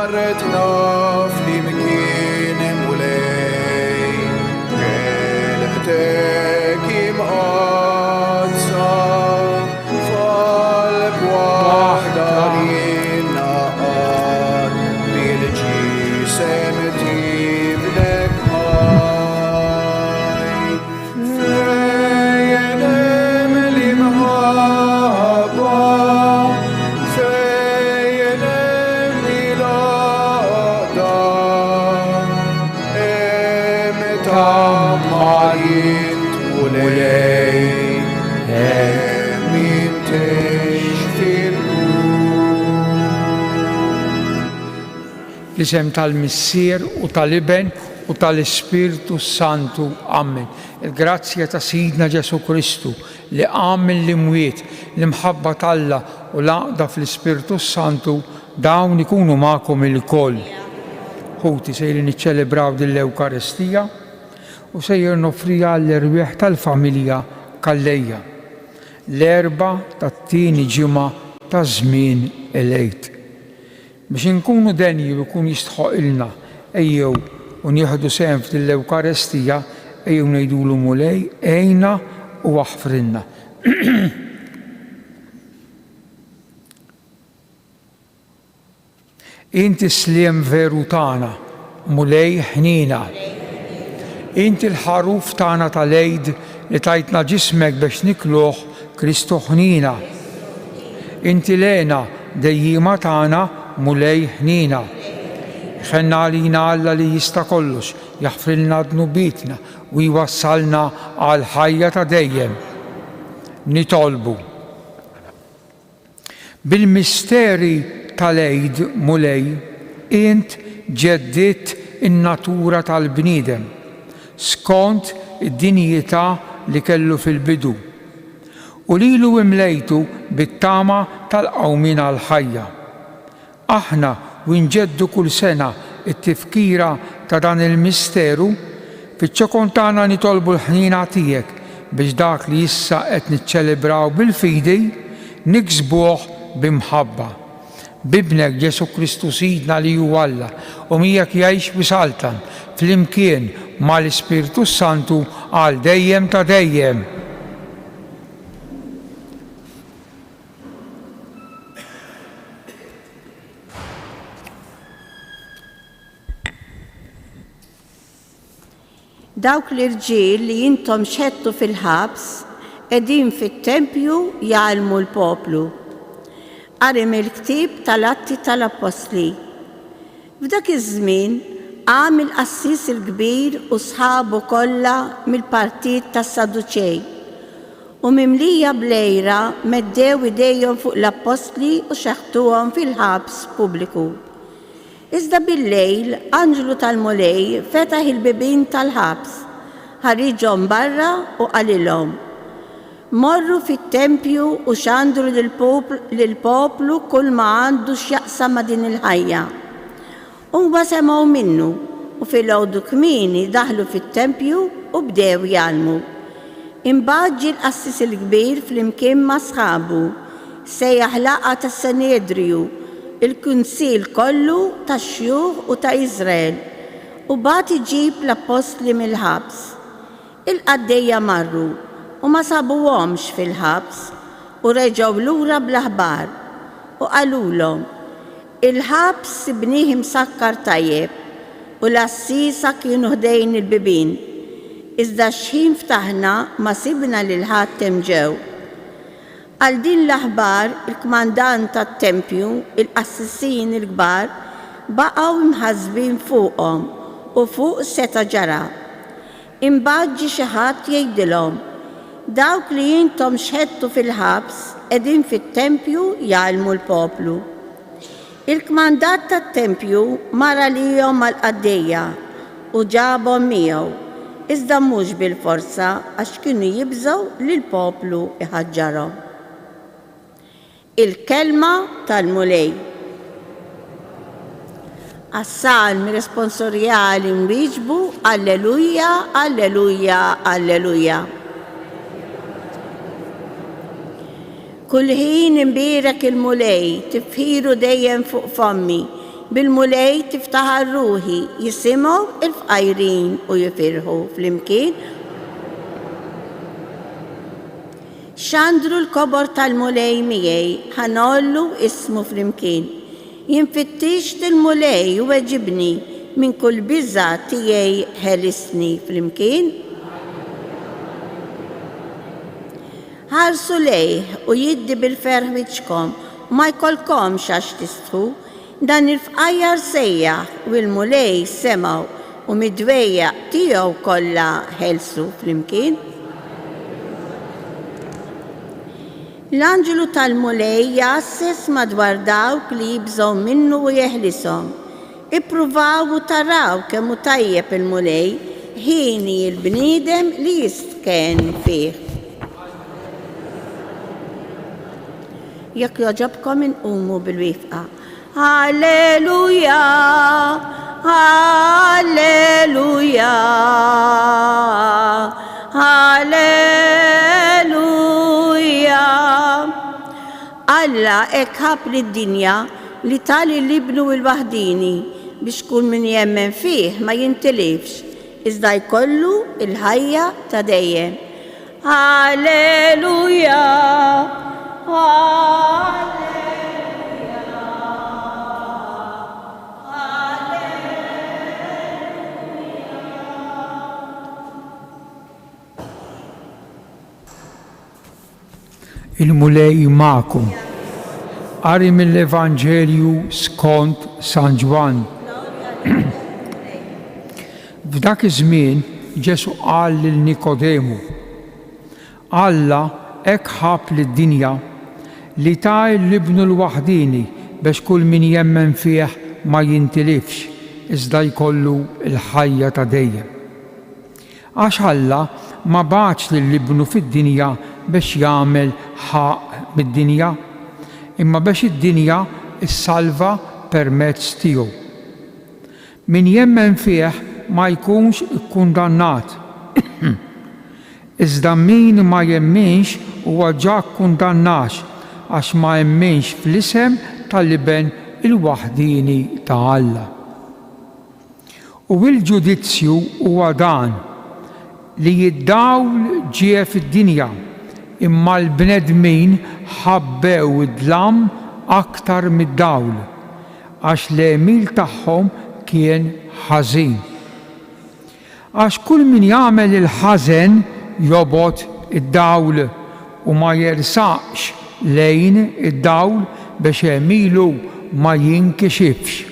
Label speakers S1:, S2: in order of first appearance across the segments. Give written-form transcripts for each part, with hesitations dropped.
S1: Marretna flimkien mulej, kelbtek imqazza, f'qalb waħda jinnaqad, bil-ġisem tibnek ħaj. Fejn hemm l-imħabba, fejn hemm il-għaqda, hemm tamma jintulej, hemm jintejx
S2: L-isem tal-Missier u tal-Iben u tal-Ispiritu Santu. Amen. Il-grazzja ta' Sidna Ġesu Kristu li għamil l-imwiet, l-imħabba talla u l-għaqda fl-Ispiritu Santu dawn ikunu ma'kom il-koll. Ħuti sejri niċċelebraw dil-Ewkaristija u sejjer nofrija l-irwieħ tal-familja kallejja. L-erba tat-tieni ġimgħa ta' żmien elejt. Biex inkunu denji u kun jistħoq ilna ejjew u nieħdu sehem fil-Ewkaristija ejjew ngħidulu mulej ejna u aħfrinna. Inti sliem veru tagħna, mulej ħnina. Inti l-ħaruf tagħna tal-għejd li tajtna ġismek biex nikluh Kristu ħnina. Inti lena dejjima tagħna mulej ħnina. Ħenna għalina Alla li jista' kollox, jaħfrilna dnubitna u jwassalna għal ħajja ta' dejjem. Nitolbu. Bil-misteri tal-għejd mulej, int ġeddit in-natura tal-bniedem skont id-dinjità li kellu fil-bidu u lilu imlejtu bit-tama tal-qawmin għal-ħajja. Aħna u nġeddu kull sena it-tifkira ta' dan il-misteru, fiċ-ċokon tagħna nitolbu l-ħnina tiegħek biex dak li issa qed niċċelebraw bil-fidi niksbuh b'imħabba. Bibnek Ġesu Kristu Sidna li hu Alla u miegħek jgħix bisaltan flimkien mal-Ispiritu Santu għal dejjem ta' dejjem.
S3: Dawk l-irġiel li intom xedtu fil-ħabs qegħdin fit-tempju jgħallmu l-poplu. Qarim il-ktieb tal-Atti tal-Apostli. F'dak iż-żmien qam il-qassis il-kbir u sħabu kollha mill-partit tas-Saduċej u mimlija blejra meddew idejhom fuq l-Apostli u xeħtuhom fil-ħabs pubbliku. Iżda bil-lejl anġlu tal-mulej fetaħ il-bibien tal-ħabs, ħarriġhom barra u qalilhom: morru fit-tempju u xandru lill-poplu kull ma għandu x'jaqsam ma' din il-ħajja. Huma semgħu minnu u fil-għodu kmieni daħlu fit-tempju u bdew jgħallmu. Imbagħad ġie l-qassis il-kbir flimkien ma' sħabu sejjaħ laqgħa tas-Sanedriju, il-kunsil kollu tax-xjugħ u ta' Iżrael u bagħad iġib l-apostli mill-ħabs. Il-qaddejja marru u ma sabuhomx fil-ħabs u reġgħu lura bl-aħbar u qalulhom: il-ħabs sibnieh msakkar tajjeb u l-assisa kienu ħdejn il-bibien, iżda x'ħin ftaħna ma sibna lil ħadd hemm ġew. Għal din l-aħbar il-kmandant tat-tempju, il-qassisin il-kbar baqgħu mħassbin fuqhom u fuq seta ġara. Imbagħad ġie xi ħadd jgħidilhom: dawk li intom xħedtu fil-ħabs qegħdin fit-tempju jgħallmu l-poplu. Il-kmandant tat-tempju mara lihom mal-qaddejja u ġabhom miegħu, iżda mhux bil-forsa għax kienu jibżgħu li l-poplu iħaġġarhom. Il-kelma tal-mulej. Għas-salmi responsorjali nwieġbu Alleluja, Alleluja, Alleluja. Kull ħin imbierek il-mulej tifħiru dejjem fuq fammi, bil-mulej tiftaħar ruħi jisimgħu il-fqajrin u jifirħu flimkien. Xandru l-kobor tal-mulej miegħi ħanollu ismu flimkien. Jinfittix il-mulej u weġibni minn kull biża tiegħi ħelisni flimkien. Ħarsu lejh u jiddi bil-ferħ wiċċkom ma jkollkomx għax tistħu, dan il-fqajjar sejjaħ u l-mulej semgħu u mid-dwejjaq tiegħu kollha ħelsu flimkien. L-anġelu tal-mulej jasses madwar dawk li jibżgħu minnu u jeħlishom. Ippruvaw u taraw kemm hu tajjeb il-mulej ħini l-bniedem li jistken fih. Jekk joġobkom inqumu bil-wifqa. Halleluja, halleluja, halleluja. Alla hekk ħab lid-dinja li tali l-ibnu l-waħdini biex kull min jemmen fih ma jintilifx, iżda jkollu il-ħajja ta' dejjem. Halleluja,
S2: il-mulej ma'kom. Qari mill-Evanġelju skont San Ġwan. F'dak iż-żmien Ġesu qal lil Nikodemu: Alla hekk ħab lid-dinja li ta' l-ibnu l-waħdini biex kull min jemmen fih ma jintilifx, iżda jkollu l-ħajja ta' dejjem. Għax Alla ma baċ lill-ibnu fid-dinja biex jagħmel ħaq mid-dinja, imma biex id-dinja issalva permezz tiegħu. Min jemmen fih ma jkunx ikkundannat. Iżda min ma jemminx huwa ġa kkundannax għax ma jemminx fl-isem tal-iben il-waħdini ta' Alla. U l-ġudizzju huwa dan li jiddawl ġie fid-dinja, imma l-bnedmin ħabbew id-dlam aktar mid-dawl għax l-emil tagħhom kien ħażin. Għax kull min jagħmel il-ħażen jobod id-dawl u ma jersaqx lejn id-dawl biex emilu ma jinkixifx.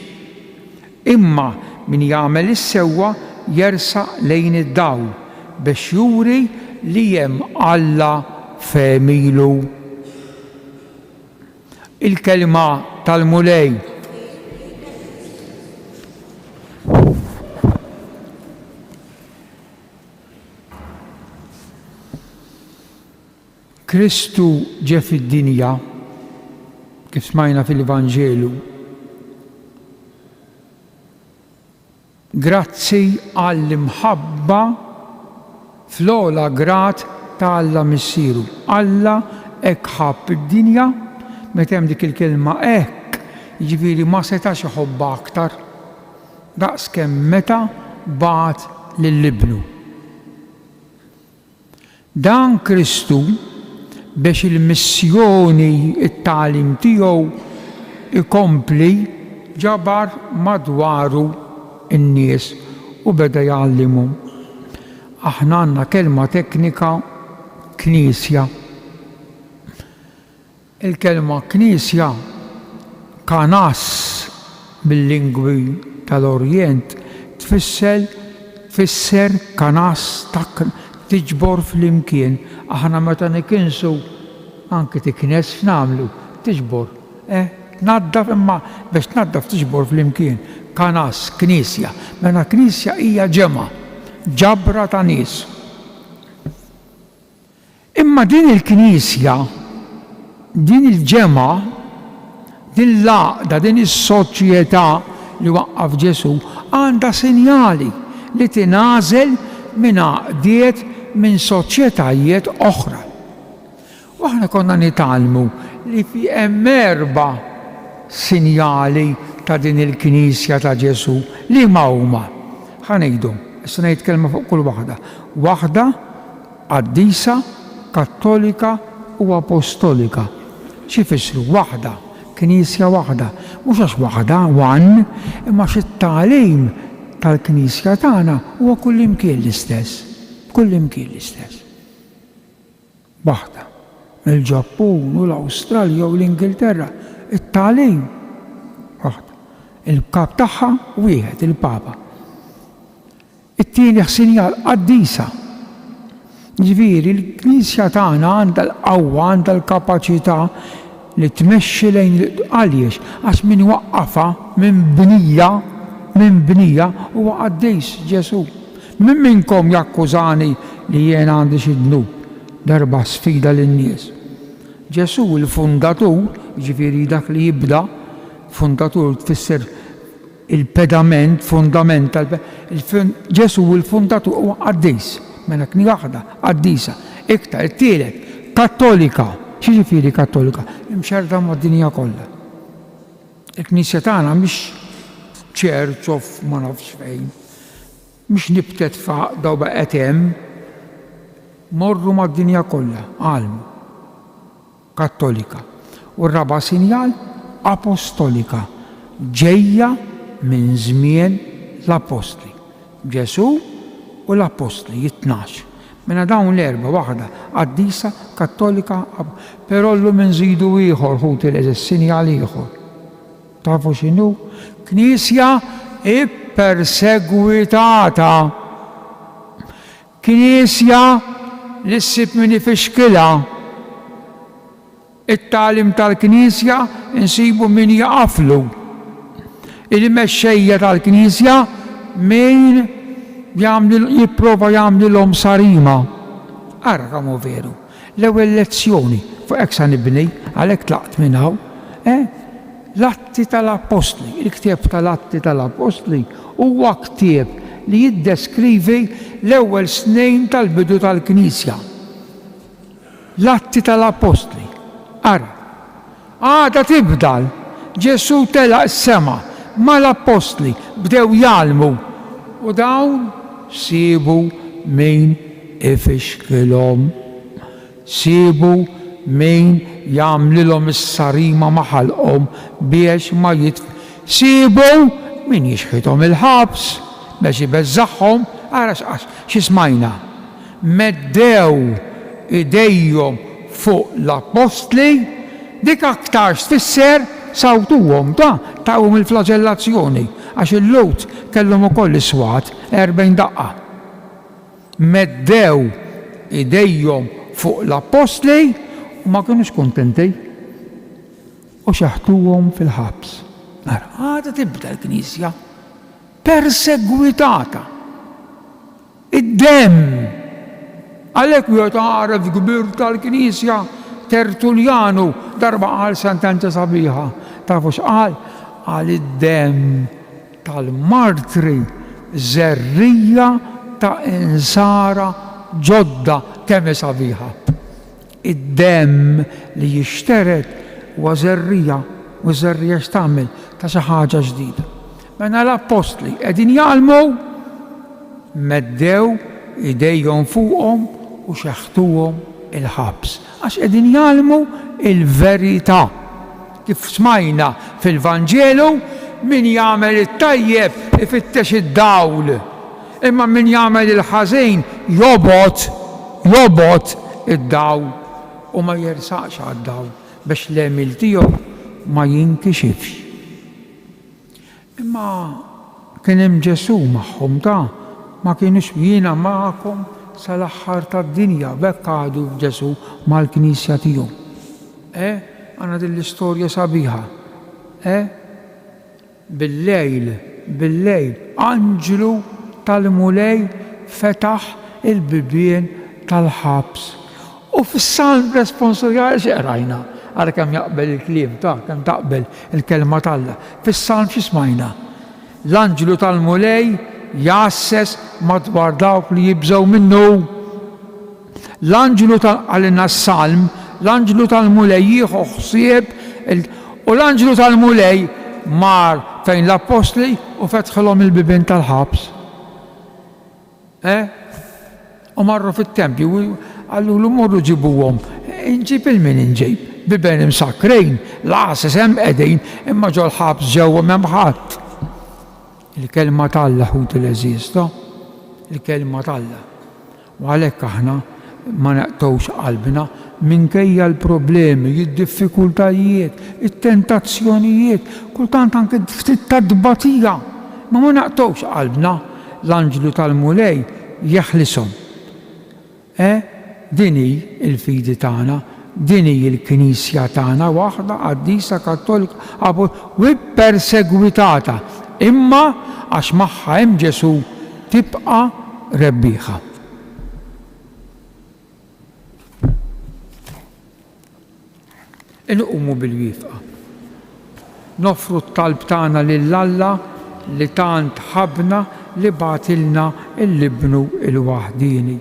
S2: Imma min jagħmel is-sewwa jersaq lejn id-dawl biex juri li hemm Alla f'emilu. Il-kelma tal-mulej. Kristu ġie fid-dinja kif smajna fil-Evanġelu grazzi għall-imħabba fl-ogħla grat ta' Alla missieru. Alla hekk ħabb id-dinja, meta hemm dik il-kelma hekk, jiġifieri ma setax iħobba aktar daqskemm meta bagħat lill-ibnu. Dan Kristu biex il-missjoni it-tagħlim tiegħu ikompli ġabar madwaru n-nies u beda jgħallimhom. Aħna għandna kelma teknika knisja. Il-kelma knisja kanas bil-lingwi tal-Orjent tfisser kanas tiġbor fl-imkien. Aħna meta nikinsu anke tiknes f'namlu tiġbor. Tnaddaf imma biex tnaddaf tiġbor fl-imkien. Kanas, knisja. Mela knisja hija ġema, ġabra ta' nies. Imma din il-knisja, din il-ġema, din l-għaqda, din is-soċjetà li waqqaf Ġesu għandha sinjali li tingħażel minn għaqdiet minn soċjetajiet oħra. U aħna konna nitgħallmu li fi hemm 4 sinjali ta' din il-Knisja ta' Ġesu li ma huma. Ħanejdhom, issa ngħid kelma fuq kull waħda. Waħda qaddisa, kattolika u apostolika. X'ifissru? Waħda, Knisja waħda. Mhux għax waħda, one, imma x'it-tagħlim tal-Knisja tagħna huwa kullimkien l-istess. Kullimkien l-istess. Waħda. Il-Ġappun u l-Awstralja u l-Ingilterra, it-tagħlim waħda. Il-kap tagħha wieħed, il-Papa. It-tieni sinjal qaddisa. Ġifieri l-Knisja tagħna għandha l-qawwa, għandha l-kapaċità li tmexxi lejn għaliex għax min waqqafha minn bnija huwa qaddejs Ġesu. Min minnkom jakkużani li jien għandi xi dnub, darba sfida lin-nies. Ġesu il-fundatur, ġifieri dak li jibda, fundatur tfisser il-pedament, fundament Ġesu il-fundatur huwa qaddejs. Mela kni waħda, qaddisa. Iktar, it-tielet, kattolika. X'jiġifieri kattolika? Imxerda mad-dinja kollha. Il-Knisja tagħna mhix church of ma nafx fejn. Mhix nibtet faqda u baqgħet hemm. Morru mad-dinja kollha, għalmu. Kattolika. U r-raba' sinjal apostolika. Ġejja minn żmien l-apostli. Ġesu u l-apostli jitnax. Mela dawn l-erba' waħda qaddisa, kattolika, però llum inżidu ieħor ħut il-sinjal ieħor. Tafu x'inhu? Knisja ippersegwitata. Knisja li ssib min ifixkilha. It-tagħlim tal-Knisja insibu min jaqaflu. Il-mexxejja tal-Knisja min jipprova jagħmlilhom sarima. Ara kemm hu veru. L-ewwel lezzjoni fuq hekk sa nibni għalhekk tlaqt minn hawn. L-Atti tal-Apostli, il-ktieb tal-Atti tal-Apostli huwa ktieb li jiddeskrivi l-ewwel snejn tal-bidu tal-Knisja. L-Atti tal-Apostli. Ara. Għada tibdal. Ġesu telaq is-sema ma l-Apostli bdew jgħalmu u dawn sibu min ifixkilhom. Sibu min jagħmlilhom is-sarima maħalqhom biex ma sibu min jixħithom il-ħabs biex ibeżżaħħhom. Ara x'ismajna. Meddew idejhom fuq l-apostli dik aktar tfisser sawtuhom tawhom il-flagellazzjoni għax il-Lut kellhom ukoll iswat 40 daqqa. Meddew idejhom fuq l-apostli u ma kinux kuntenti u xaħtuhom fil-ħabs. Għada tibda l-Knisja persegwitata. Id-dem għalhekk wieħed għaref kbir tal-Knisja Tertuljanu darba qal sentenza sabiħa. Tafu x'qal? Qal id-dem tal-martri żerrija ta' insara ġodda kemm sabiħa. Id-dem li jixteret huwa żerrija u żerrija x'tagħmel ta' xi ħaġa ġdida. Mela l-apostli qegħdin jgħalmu meddew idejhom fuqhom u xeħtuhom il-ħabs. Għax qegħdin jgħalmu il-verità. Kif smajna fil-Vanġelu, min jagħmel it-tajjeb ifittex id-dawl. Imma min jagħmel il-ħażin jobot id-dawl u ma jersaqx għad-dawl biex l-emil tiegħu ma jinkixifx. Imma kien hemm Ġesu magħhom ma kienux jiena magħkom sal-aħħar tad-dinja b'hekk għadu Ġesu mal-Knisja tiegħu. Għandna din l-istorja sabiħa. Bil-lejl anġlu tal-mulej fetaħ il-bibien tal-ħabs. U fis-salm responsabbli x'qrajna għal kemm jaqbel il-kliem kemm taqbel il-kelma tal-Alla. Fis-salm x'ismajna? L-anġlu tal-mulej jasses madwar dawk li jibżgħu minnu. L-anġlu għalina s-salm, l-anġlu tal-mulej jieħu ħsieb u l-anġlu tal-mulej mar fejn l-apostli u fetħilhom il-bibien tal-ħabs. U marru fit-tempju, għallu l-morru ġibuhom, inġib il-min inġib, bibien imsakrejn, l-għases hemm qegħdin, imma ġol ħabs ġewwa m'hemm ħadd. Il-kelma tal-Alla ħut il-eżisto, il-kelma tal-Alla. U għalhekk aħna ma naqtgħux qalbna minkejja l-problemi, id-diffikultajiet, it-tentazzjonijiet, kultant anke ftit tad-dbatija, ma naqtgħux qalbna. L-anġlu tal-mulej jeħlishom. Dini il-fidi tagħna, dini il-Knisja tagħna waħda qaddisa Kattolika u perseguitata, imma għax magħha hemm Ġesu tibqa' rebbieħa. Inqumu bil-wifqa. Nofru t-talb tagħna lill-Alla li tant ħabna li batilna il-libnu il-waħdini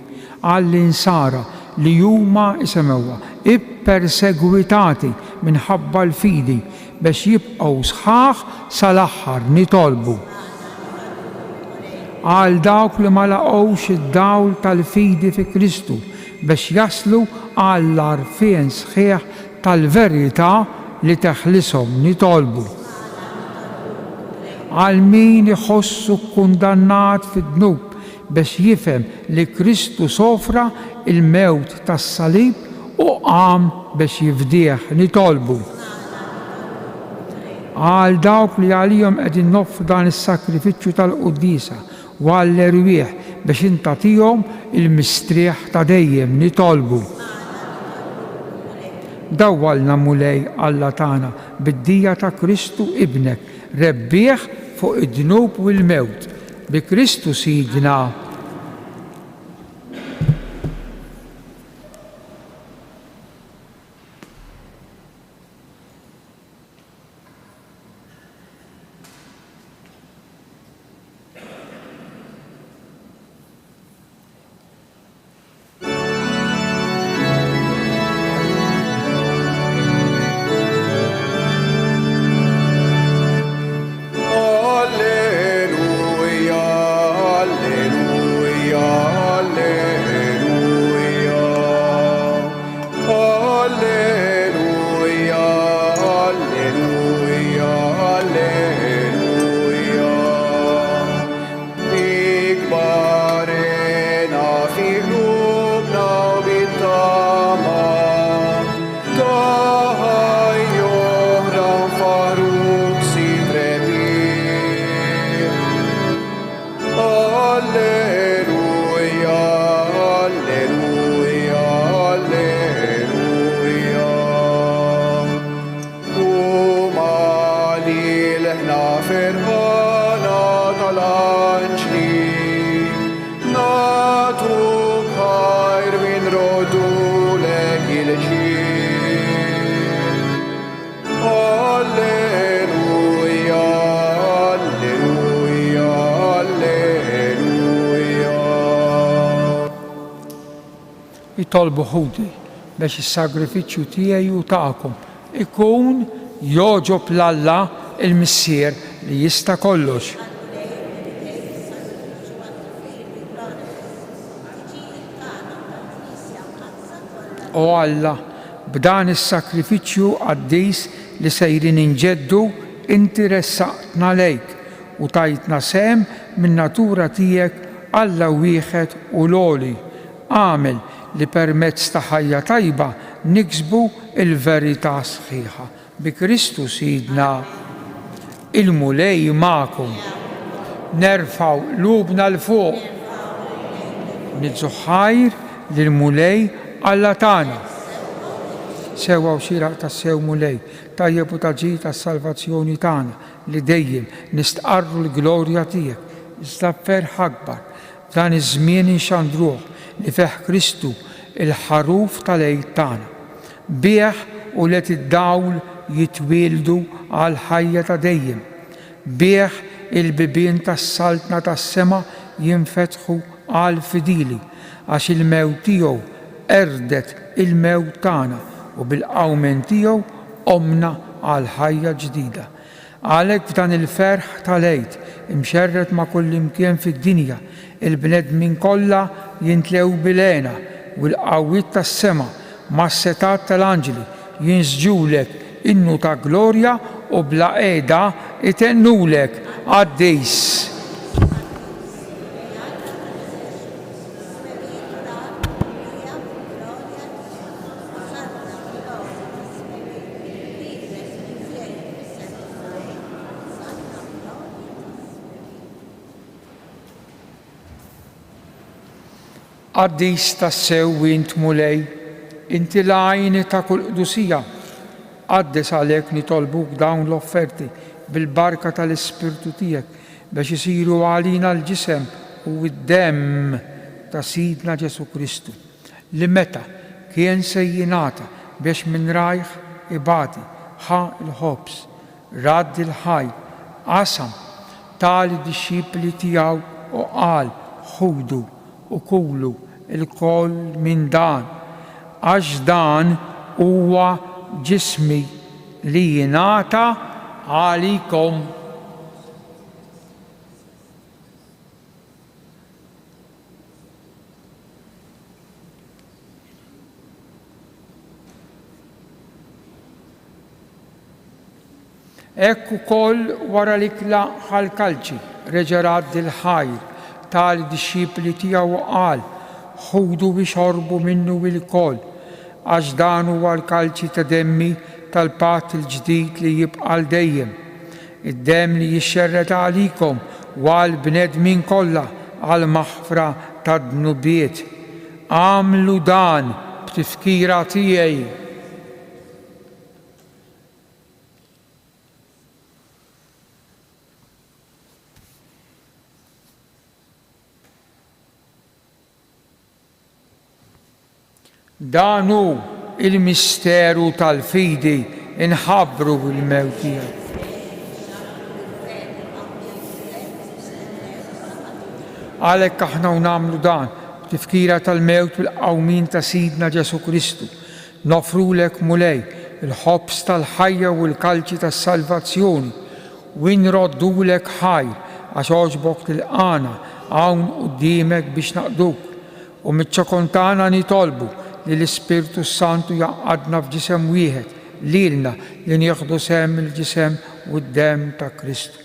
S2: għall-insara li huma isemewha ippersegwitati minħabba l-fidi biex jibqgħu sħaħ sal-aħħar nitolbu għal dawk li ma laqgħux id-dawl tal-fidi fi Kristu biex jaslu għall-għarfien sħiħ tal-verità li teħlishom nitolbu għal min iħossu kundannat fid-dnub biex jifhem li Kristu sofra il-mewt tas-salib u qam biex jifdih nitolbu. Għal dawk li għalihom qegħdin noffru dan is-sakrifiċċju tal-qudiesa u għall-erwieħ biex intatihom il-mistrieħ ta' dejjem nitolbu. Dawwalna mulej Alla tagħna bid-dija ta' Kristu ibnek rebbieħ fuq id-dnub u l-mewt bi Kristu Sidna. Jitolbu ħudi biex is-sagrifiċċju tiegħi u tagħkom ikun jogħġob l-Alla il-Missier li jista' kollox. O Alla, b'dan is-sakrifiċċju qaddis li sejrin inġeddu inti ressaqtna lejk u tajtna sehem min-natura tiegħek Alla wieħed u l-għoli. Għamel li permezz ta' ħajja tajba niksbu il-verità sħiħa. Bi Kristu Sidna, il-mulej magħkom. Nerfaw lubna l-fuq. Nidżu ħajr lill-mulej Alla tagħna. Sewwa u xieraq tas-sew mulej, tajjeb u taġġid tas-salvazzjoni tagħna li dejjem nistqarru l-glorja tiegħek. Iżda ferħ akbar dan iż-żmien inxandruh li feħ Kristu il-ħaruf tal-għid tagħna. Bih u let id-dawl jitwieldu għal ħajja ta' dejjem. Bih il-bibien tas-saltna tas-sema jinfetħu għal fidili għax il-mewt tiegħu erdet il-mewt tagħna u bil-qawmen tiegħu qomna għal ħajja ġdida. Għalhekk f'dan il-ferħ tal-Għid imxerret ma' kull imkien fid-dinja, il-bnedmin kollha jintlew bil-għena u l-qawwiet tas-sema mas-setat tal-anġli jinsġulek innu ta' glorja u bla qiegħda itennulek għaddejs. Għaddis tassew int mulej, inti l-għajni ta' kull qdusija. Għaddis għalhekk nitolbuk dawn l-offerti bil-barka tal-Ispirtu tiegħek biex isiru għalina l-ġisem u d-demm ta' Sidna Ġesu Kristu li meta kien se jingħata biex minn rajh ibati ħa l-ħobs, radd il-ħaj, qasam tali disċipli tiegħu u qal ħudu u kulu il-koll minn dan, għax dan huwa ġismi li jingħata għalikom. Hekk ukoll wara li klaq ħal-kalċi reġa' radd il-ħajr tal-disċipli tiegħu qal ħudu biex xorbu minnu il-koll, għax dan huwa l-kalċi ta' demmi tal-patt il-ġdid li jibqa' dejjem. Id-demm li jixxerret għalikom u għall-bnedmin kollha għal maħfra tad-dnubiet. Għamlu dan b'tifkira tiegħi. Dan hu il-misteru tal-fidi inħabbru bil-mewt tiegħek. Għalhekk aħna nagħmlu dan b'tifkira tal-mewt bil-qawmin ta' Sidna Ġesu Kristu. Nofrulek mulej il-ħobs tal-ħajja u l-kalċi tas-salvazzjoni u nroddulek ħajr għax għoġbok tilqana hawn quddiemek biex naqduk u miċ-ċokontana nitolbu li l-Ispirtu Santu jaqgħadna f'ġisem wieħed lilna li nieħdu sehem il-ġisem u d-demm ta' Kristu.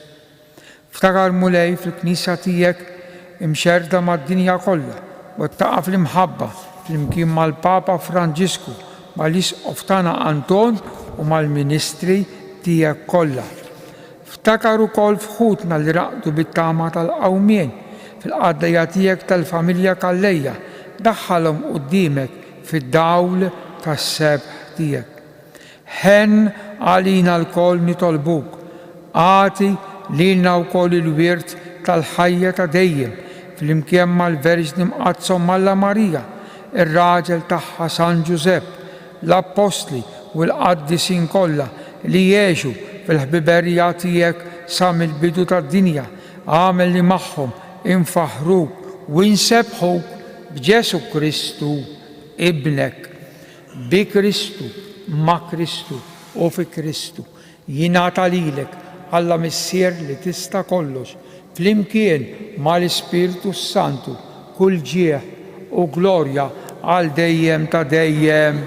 S2: Ftakar mulej fil-Knisja tiegħek imxerda mad-dinja kollha u ttaqa' fl-imħabba flimkien mal-Papa Franġisku, mal-Isqof tagħna Anton u mal-Ministri tiegħek kollha. Ftakar ukoll fħutna li raqdu bit-tama tal-qawmien fil-qaddejja tiegħek tal-familja Kallejja, daħħalhom quddiemek fid-dawl tas-sebħ tiegħek. Ħen għalina l-koll nitolbuk, għati lilna wkoll il-wirt tal-ħajja ta' dejjem fl-imkien mal-Verġni Mqazzom Malla Marija, ir-raġel tagħha San Ġusepp, l-Apostli u l-qaddisin kollha li jgħixu fil-ħbiberija tiegħek sa mill-bidu tad-dinja, għamel li magħhom infaħruk u nsebħuk b'Ġesu Kristu ibnek. Bi Kristu, ma' Kristu u fi Kristu jingħata lilek Alla Missier li tista' kollox flimkien mal-Ispirtu Santu kull ġieħ u glorja għal dejjem ta' dejjem.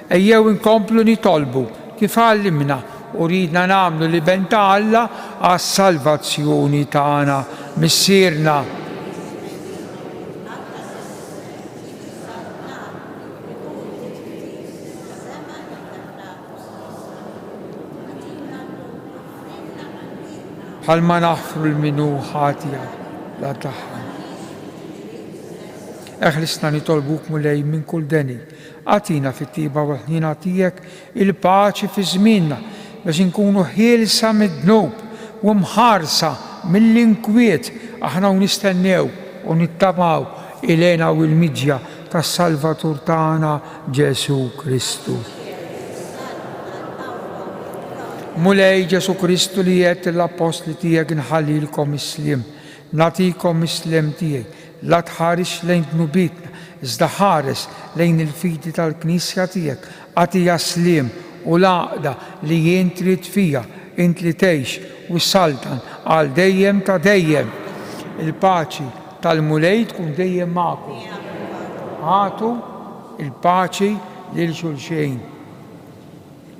S2: Ejjew inkomplu nitolbu kif għallimna u ridna nagħmlu li ben ta' Alla għas-salvazzjoni tagħna missierna. Bħal ma naħfru l-minu ħatija la taħħa. Eħlisna nitolbuk mulej minn kull deni, għatina fit-tiba u ħnina tiegħek il-paċi fi żmienna biex inkunu ħielsa mid-dnub u mħarsa mill-inkwiet aħna nistennew u nittamaw ilena u l-midja tas-Salvatur tagħna Ġesu Kristu. Mulej Ġesu Kristu li jgħid l-apostli tiegħek nħallilkom is-sliem, nagħtikom is-sliem tiegħi, la tħares lejn dnubitna, iżda ħares lejn il-fidi tal-Knisja tiegħek, għatija sliem u l-għaqda li jien trid fija int li tgħix u s-saltan għal dejjem ta' dejjem. Il-paċi tal-mulej tkun dejjem magħkom. Ħatu il-paċi lil xulxejn.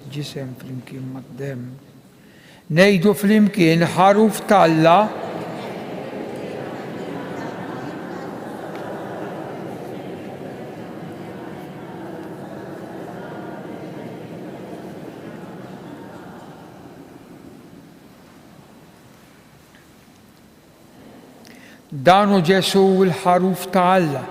S2: Ġisem flimkien mad-demm. Ngħidu flimkien ħaruf tal-Alla danu Ġesu l-ħaruf ta' Alla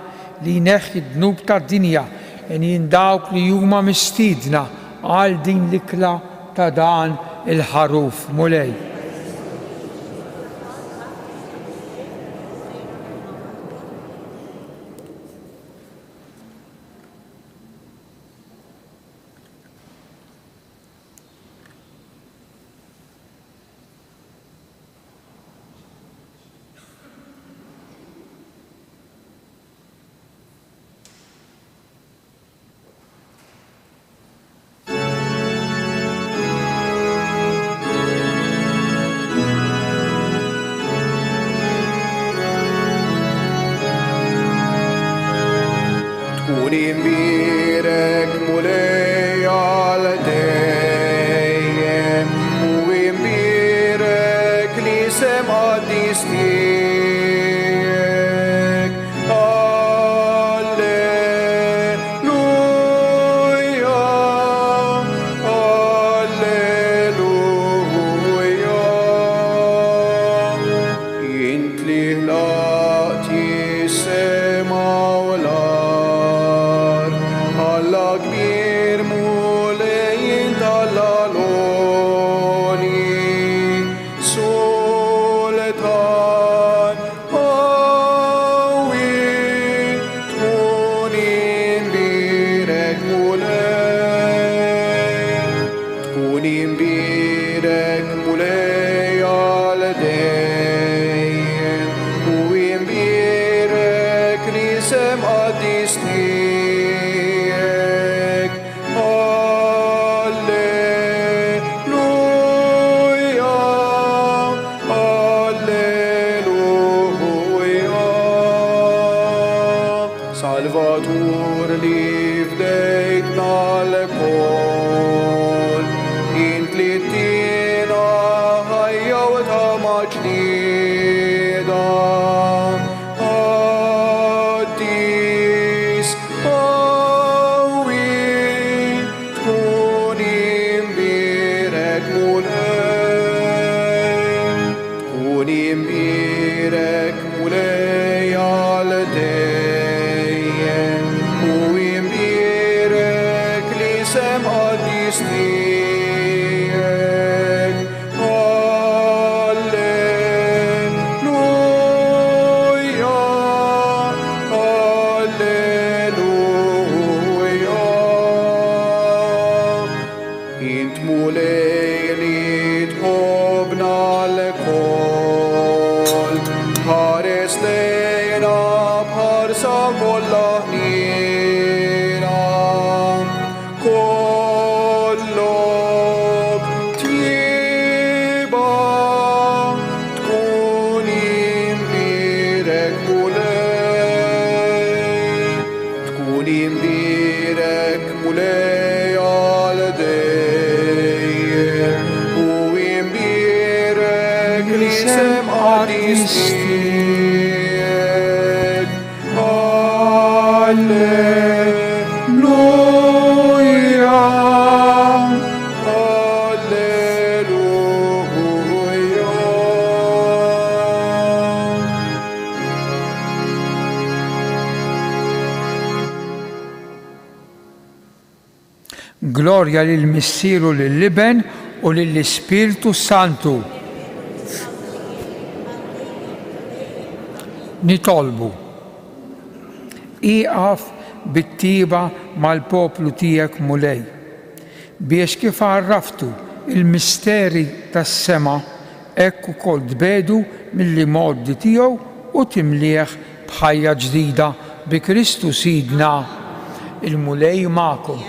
S2: li jneħħi d-dnub tad-dinja jien dawk li huma mistiedna għal din l-ikla ta' dan il-ħaruf mulej.
S1: Tkun imbirek mulej għal dejjem u imbirek li sema distijek. Alleluja, alleluja. Int li ħlaqti sema u l-ard, Alla kbir mulej tal-għaloni, sultan qawwi, tkun imbirek mulej, tkun imbirek mulej għal dejjem u imbirek li semqa distijek. Alleluja, alleluja. Salvatur li fdejtna l-kol, int li tina ħajja u tama ġdida. Addis qawwi, tkun imbirek mulej, tkun imbirek mulej għal dejjem u imbirek li semqa distijek. Alleluja, alleluja. Int mulej li tħobna l-kol, ħares lejna bħarsa kollha ħnina. Kollok tjiba, tkun imbirek mulej, tkun imbirek mulej għal dejjem u imbirek li semqa distijek. Alleluja, alleluja.
S2: Glorja lil Missieru lill-Liben u lill-Ispirtu Santu. Nitolbu. Iqaf bit-tiba mal-poplu tiegħek mulej biex kif għarraftu il-misteri tas-sema hekk ukoll tbedu mill-modi tiegħu u timlieħ b'ħajja ġdida bi Kristu Sidna. Il-mulej magħkom.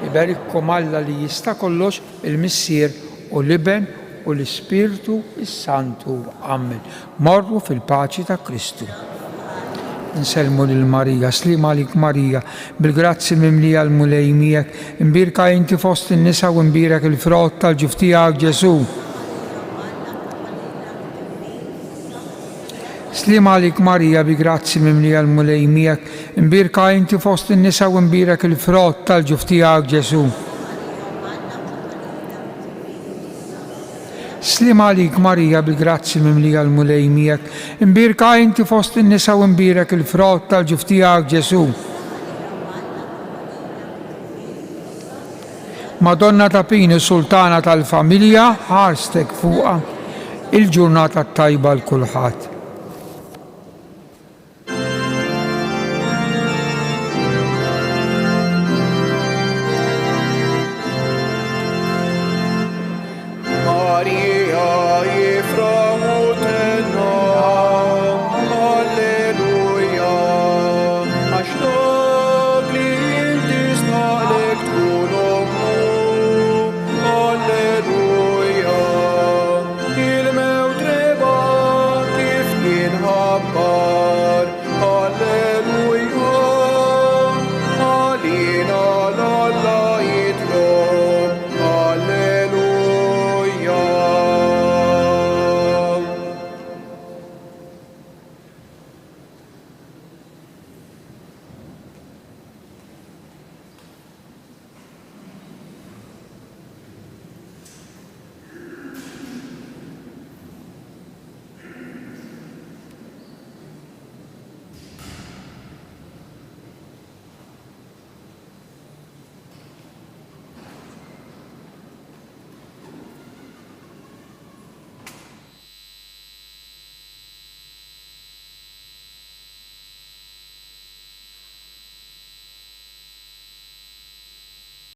S2: Iberikkom Alla li jista' kollox il-Missier u Liben u l-Ispiritu Santu. Amen. Morru fil-paċi ta' Kristu. Nselmu lil Marija, slima lik Marija, bil-grazzi mimlija l-mulej miegħek, imbirka inti fost in-nisa u imbirek il-frott tal-ġuf tiegħek Ġesu. Slima lik Marija, bi-grazzi mimlija l-mulej miegħek, imbirka inti fost in-nisa u imbirek il-frott tal-ġuf tiegħek Ġesu. Slima lik Marija, bil-grazzi mimlija l-mulej miegħek, imbirka inti fost in-nisa u imbirek il-frott tal-ġuf tiegħek Ġesu. Madonna ta' Pini, sultana tal-familja, ħarstek fuqha il-ġurnata tajba l-kulħadd.